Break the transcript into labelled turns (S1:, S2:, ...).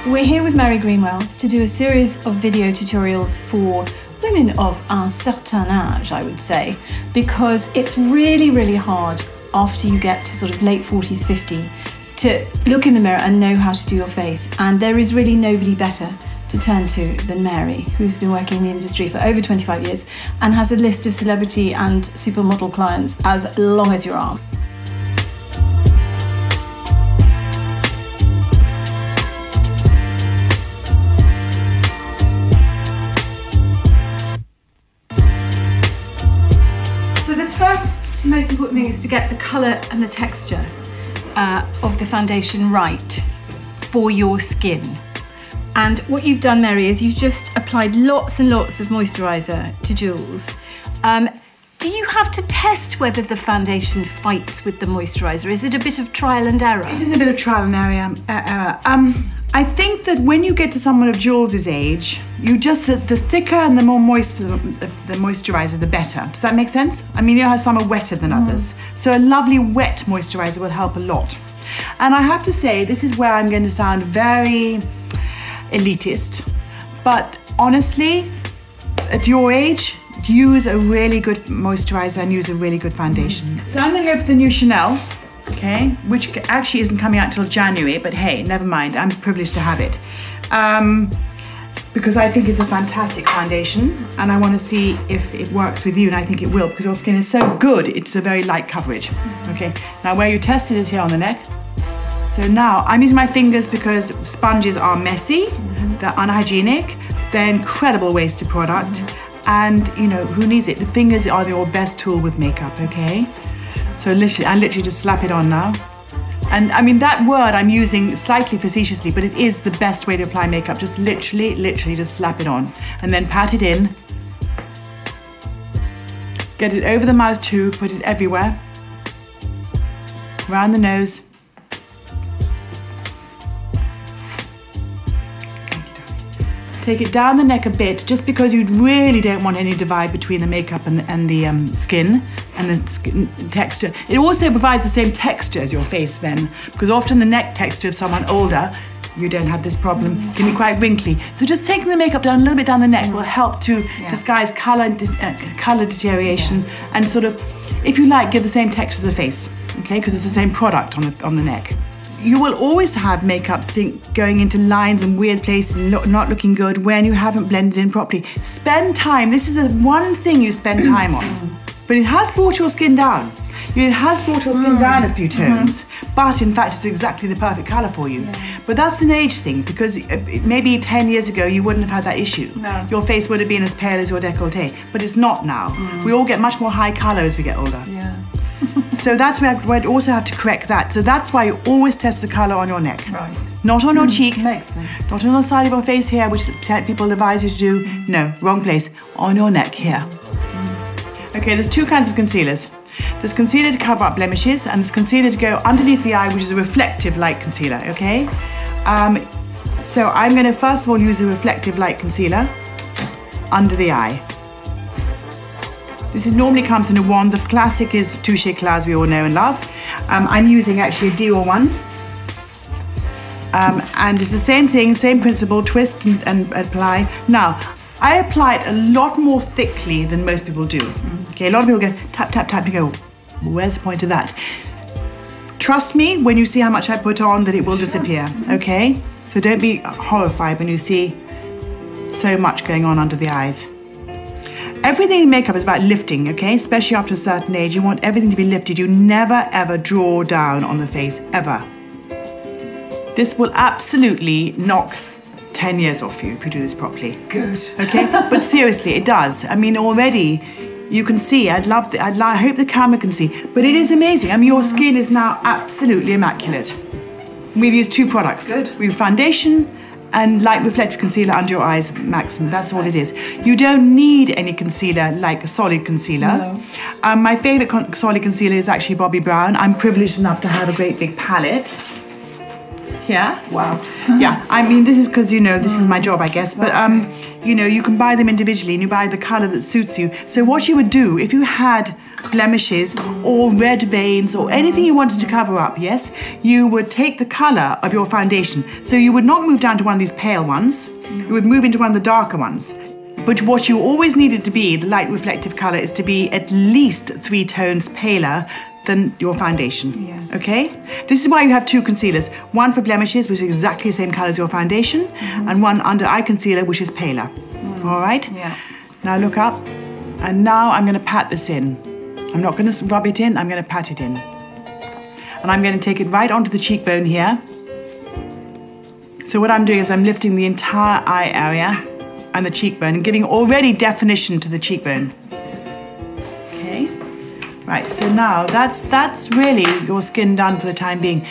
S1: We're here with Mary Greenwell to do a series of video tutorials for women of un certain âge, I would say, because it's really, really hard after you get to sort of late 40s, 50, to look in the mirror and know how to do your face. And there is really nobody better to turn to than Mary, who's been working in the industry for over 25 years and has a list of celebrity and supermodel clients as long as your arm. So the first most important thing is to get the colour and the texture of the foundation right for your skin. And what you've done, Mary, is you've just applied lots and lots of moisturiser to Jules. Do you have to test whether the foundation fights with the moisturiser? Is it a bit of trial and error?
S2: It is a bit of trial and error. I think that when you get to someone of Jules's age, you just, the thicker and the more moist the moisturiser, the better. Does that make sense? I mean, you know how some are wetter than others. So a lovely wet moisturiser will help a lot. And I have to say, this is where I'm going to sound very elitist, but honestly, at your age, use a really good moisturiser and use a really good foundation. So I'm going to go for the new Chanel, okay, which actually isn't coming out till January, but hey, never mind, I'm privileged to have it. Because I think it's a fantastic foundation and I want to see if it works with you, and I think it will because your skin is so good, it's a very light coverage. Okay, now where you test it is here on the neck. So now I'm using my fingers because sponges are messy, they're unhygienic, they're incredible wasted product, and you know, who needs it? The fingers are your best tool with makeup, okay? So I literally just slap it on now. And I mean, that word I'm using slightly facetiously, but it is the best way to apply makeup. Just literally just slap it on. And then pat it in. Get it over the mouth too, put it everywhere. Around the nose. Take it down the neck a bit, just because you really don't want any divide between the makeup and the skin and the skin texture. It also provides the same texture as your face then, because often the neck texture of someone older, you don't have this problem, can be quite wrinkly. So just taking the makeup down a little bit down the neck will help to disguise colour deterioration and sort of, if you like, give the same texture as the face, okay? Because it's the same product on the neck. You will always have makeup going into lines and weird places and not looking good when you haven't blended in properly. Spend time, this is the one thing you spend time on. But it has brought your skin down. It has brought your skin down a few tones, but in fact it's exactly the perfect colour for you. But that's an age thing, because maybe 10 years ago you wouldn't have had that issue. No. Your face would have been as pale as your décolleté, but it's not now. We all get much more high colour as we get older. Yeah. So that's where I'd also have to correct that. So that's why you always test the colour on your neck. Right. Not on your cheek. Makes sense. Not on the side of your face here, which people advise you to do. No, wrong place. On your neck here. Okay, there's two kinds of concealers. There's concealer to cover up blemishes, and there's concealer to go underneath the eye, which is a reflective light concealer, okay? So I'm going to first of all use a reflective light concealer under the eye. This normally comes in a wand. The classic is Touche Éclat, we all know and love. I'm using actually a Dior one. And it's the same thing, same principle, twist and apply. Now, I apply it a lot more thickly than most people do. Okay, a lot of people go tap, tap, tap, and go, where's the point of that? Trust me, when you see how much I put on, that it will disappear, okay? So don't be horrified when you see so much going on under the eyes. Everything in makeup is about lifting, okay? Especially after a certain age, you want everything to be lifted. You never, ever draw down on the face, ever. This will absolutely knock 10 years off you if you do this properly. Good. Okay, but seriously, it does. I mean, already you can see, I hope the camera can see, but it is amazing. I mean, your skin is now absolutely immaculate. We've used two products. Good. We have foundation and light reflective concealer under your eyes, maximum. That's all it is. You don't need any concealer like a solid concealer. No. My favourite solid concealer is actually Bobbi Brown. I'm privileged enough to have a great big palette. Yeah. Wow. Yeah, I mean, this is because, you know, this is my job, I guess, but, you know, you can buy them individually and you buy the colour that suits you. So what you would do, if you had blemishes or red veins or anything you wanted to cover up, yes, you would take the colour of your foundation. So you would not move down to one of these pale ones, you would move into one of the darker ones. But what you always needed to be, the light reflective colour, is to be at least 3 tones paler than your foundation,
S1: yes.
S2: Okay? This is why you have 2 concealers. One for blemishes, which is exactly the same colour as your foundation, and one under eye concealer, which is paler. All right?
S1: Yeah.
S2: Now look up, and now I'm going to pat this in. I'm not going to rub it in, I'm going to pat it in. And I'm going to take it right onto the cheekbone here. So what I'm doing is I'm lifting the entire eye area and the cheekbone and giving already definition to the cheekbone. Okay? Right, so now that's really your skin done for the time being.